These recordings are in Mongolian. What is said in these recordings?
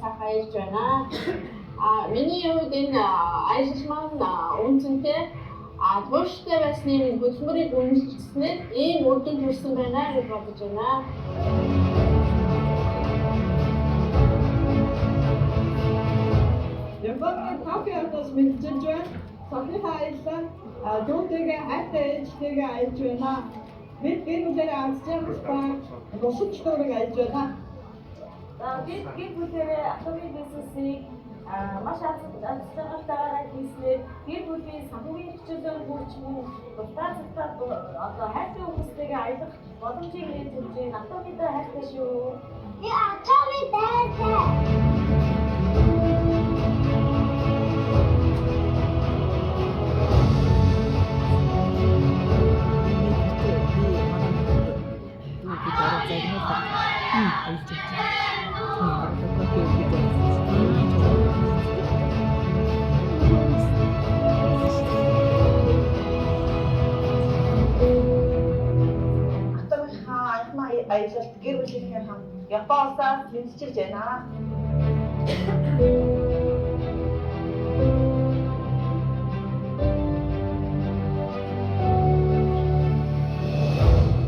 сайхан ажиллаж байна. Миний хувьд энэ ажил маань үнцэнтэй тууштай байсны минь хөдөлмөрийг үнэлснээр ийм үр дүн хүрсэн байна гэж бодож байна. Японы Токиодоос мэдчихэж байна. Сохныхаа аяллаа дүүтэйгээ хайртай ээжтэйгээ аялж байна. Бид гэр бүлээрээ ардчилсан босчдорыг аялж байна. Бид гэр бүлээрээ автомобиль бизнесийг маш ажигтайгаар хийснээр гэр бүлийн санхүүгийн хичээлээр хүрч мөн дуртай одоо хайртай хүмүүстэйгээ аялах боломжийг нээж өгч автомобиль хайртай шүү. Би автомобиль хайртай. Аялалт гэр бүлийнхээ хамт Японоос мэдчилж байна.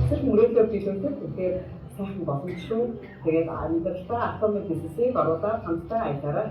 Сэр мөрөөлөө билүүдэд тэгэхээр сайхан боломж шүү. Тэгээд амьдралдаа автомобиль бизнесийг оруулаад хамтдаа аялаарай.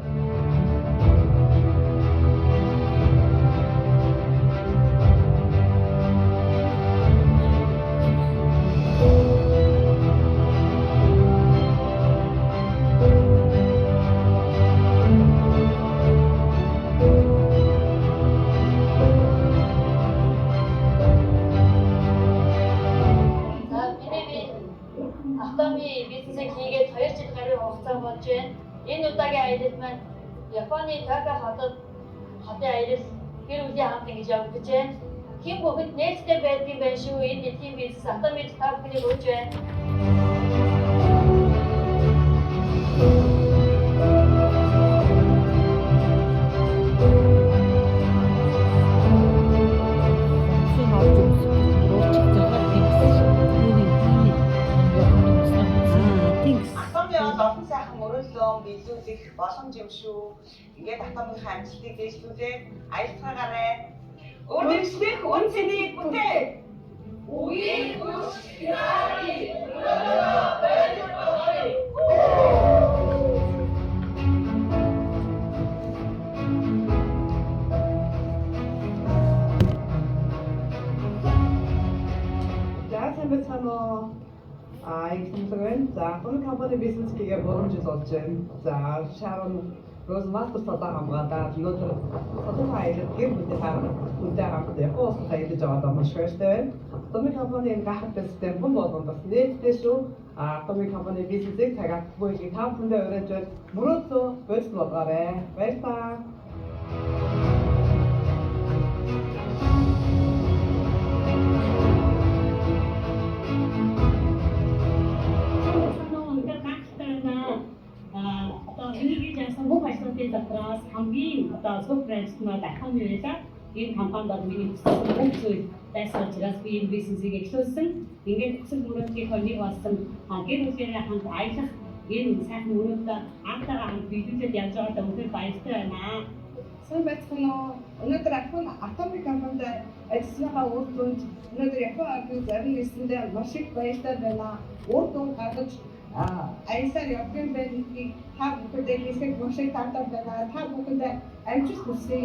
Автомобиль бизнесийг хийгээд 2 жил гаруй хугацаа болж байна. Энэ удаагийн аялал маань Японы Токио хотод аялал гэр бүлийн хамт ингэж явагдаж байна. Хэн бүгд нээлттэй байдгийн байна шүү. Энэ дэлхийн бизнес автомобиль тавхныг өгч байна. Олон сайхан мөрөөлөө биелүүлэх боломж юм шүү. Ингээд автомобилийн амжилтыг дэвшлүүлээд аялцгаагаарай. Өөрчлөх үн цэнийг бүтээх. Үгийн хүч яари. Их за гол компани бизнес хийгээ 3 жил болж байна. За Sharon Rose Master содаа хамгаалаад өнөөдөр содын аялал гэр бүлийн хүнтэй хамт Японоос аялаж байгаа маш баяртай байна. Автомобиль компанийн гахалтай систем хүн болгонд бас нээлттэй шүү. Автомобиль компани бизнесийг цагаат бүхий тав хүндээ урьж мөрөөдөө бодсон болгоорой. Баярлалаа. Бүх ажлуудын дотроос хамгийн зөв брэнд нь дахин нэрэлээ. Энэ компанид миний бүх зүйл байсан учраас би энэ бизнесийг эхлүүлсэн. Ингээд хүсэл мөрөөдлийн нэг болсон гэр бүлээрээ хамт аялах энэ сайхан мөрөөдөө анхаарал хамт биелүүлээд явж байгаадаа үнэхээр баяртай байна. Сайн байцгаана уу? Өнөөдөр автомобиль компанид ажилласныхаа үр дүнд өнөөдөр Японы ардын зарим нэрсэндээ маш их баяртай байна. Үр дүн гаргаж аялаар явсан байдгийг та бүхэндээ хэлэх маш их таатай байна. Та бүхэндээ амжилт хүсье.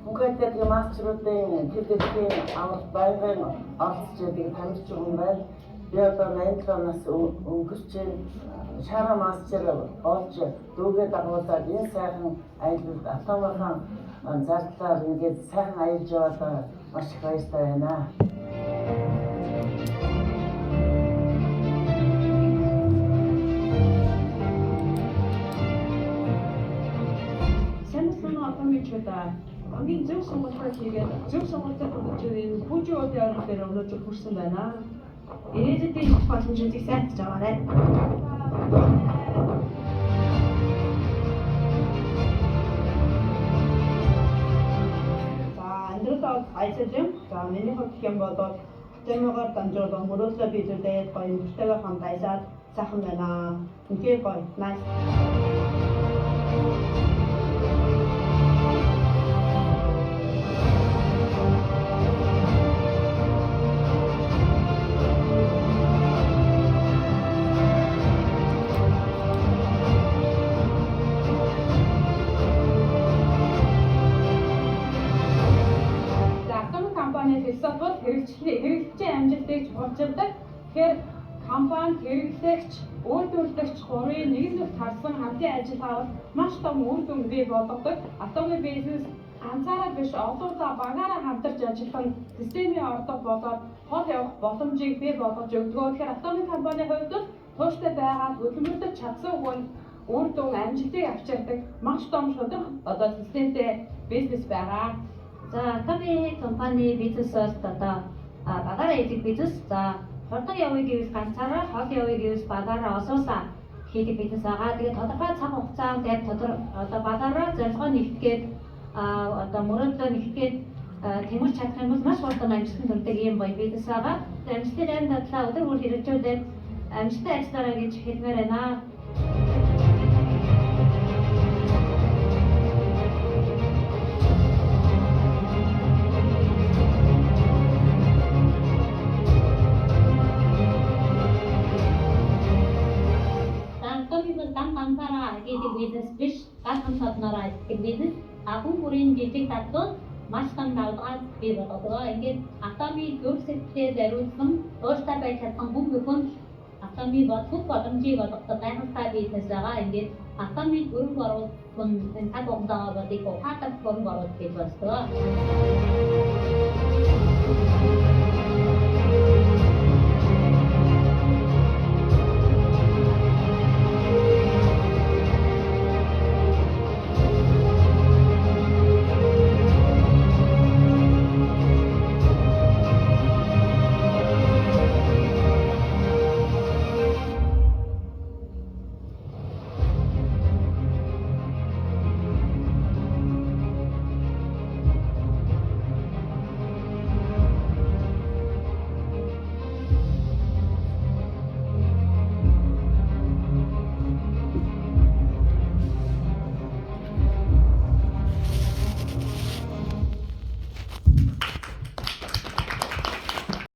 Бүгд мастеруудын төлөвлөлийн авалт байнгын оролцоодыг таньж байгаа юм байна. Би одоо 87 нас өнгөрч Sharon Master болж дүүгээ дагуулад энэ сайхан аялалд автомобилийн зардлаар ингээд сайхан аялж яваад маш их баяртай байна. Самсung автомобилчдаа хамгийн зөв сонголтоо хийгээд зөв сонголтоо өгч энэ бүжиг удаа орон дээр өнөөдөр хүрсэн байна. Ирээдүйн их боломжуудыг сайжруулж аваарай. ажиллаж байна. За миний хувьд гэх юм бол тэмээгээр дамжуулан мөрөөдлөө биелүүлээд гоё нөхдөйгөө хамт ажиллаад сайхан байна. Үнхээр гоё. Nice. хэрэглэгчийн амжилтыг чухалчилдаг. Тэгэхээр компани хэрэглэгч, үйлдвэрлэгч гурвын нийгмийн харсан хамтын ажиллагаа маш том үр дүн бий болгодог. Автомобиль бизнес ганцаараа биш олонлоо багаараа хамтарч ажиллах системийн ордог болоод хол явах боломжийг бий болгож өгдөг. Тэгэхээр автомобиль компанийн хувьд тууштай байгаа хөдөлмөрлөж чадсан хүн үр дүн амжилтыг авчирдаг маш том шударга одоо системтэй бизнес байгаа. За автомобиль компани бизнесээс одоо багаараа хийдэг бизнес. За хурдан явъя гэвэл ганцаараа, хол явъя гэвэл багаараа олоолаа хийдэг бизнес байгаа. Тэгээд тодорхой цаг хугацаанд яг одоо багаараа зорилгоо нэгтгээд одоо мөрөдлөө нэгтгээд тэмүүлж чадах юм бол маш хурдан амжилтанд хүрдэг юм гоё бизнес байгаа. Амжилтын найран татлаа өдөр бүр хэрэгжүүлээд амжилттай ажиллаарай гэж хэлмээр байна. Гэдэг бизнес биш, ганцхан соднороо хийдэг бизнес. Хүн бүрийн жижиг татвар маш том давталгаа бий болгодог. Ингээд автомобиль төвсөлтөд зориулсан, тууштай байж чадсан бүх бүхэн автомобиль бодох боломжийг олгодог гайхалтай бизнес байгаа. Ингээд автомобиль өргөн оруулсан энэ цаг хугацаагаар бодгийг ухаатар өргөн оруулах гэж байна.